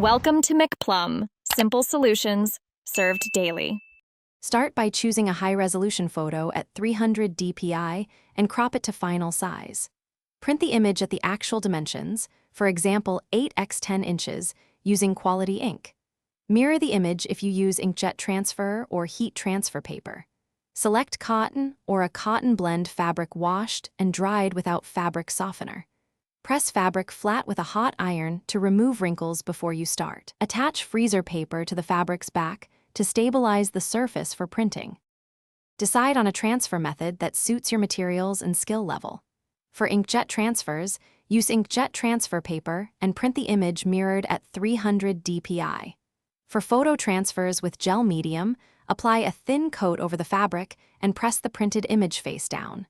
Welcome to McPlum, simple solutions served daily. Start by choosing a high-resolution photo at 300 dpi and crop it to final size. Print the image at the actual dimensions, for example 8 x 10 inches, using quality ink. Mirror the image if you use inkjet transfer or heat transfer paper. Select cotton or a cotton blend fabric washed and dried without fabric softener. Press fabric flat with a hot iron to remove wrinkles before you start. Attach freezer paper to the fabric's back to stabilize the surface for printing. Decide on a transfer method that suits your materials and skill level. For inkjet transfers, use inkjet transfer paper and print the image mirrored at 300 dpi. For photo transfers with gel medium, apply a thin coat over the fabric and press the printed image face down.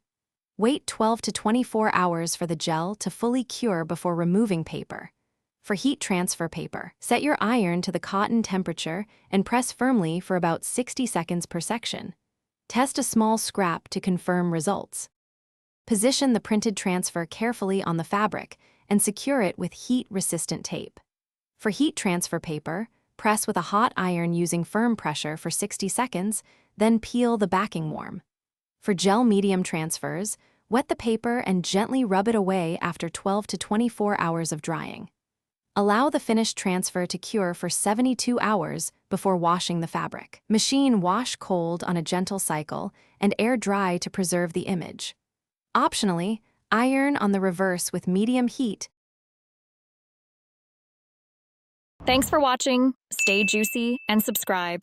Wait 12 to 24 hours for the gel to fully cure before removing paper. For heat transfer paper, set your iron to the cotton temperature and press firmly for about 60 seconds per section. Test a small scrap to confirm results. Position the printed transfer carefully on the fabric and secure it with heat-resistant tape. For heat transfer paper, press with a hot iron using firm pressure for 60 seconds, then peel the backing warm. For gel medium transfers, wet the paper and gently rub it away after 12 to 24 hours of drying. Allow the finished transfer to cure for 72 hours before washing the fabric. Machine wash cold on a gentle cycle and air dry to preserve the image. Optionally, iron on the reverse with medium heat. Thanks for watching. Stay juicy and subscribe.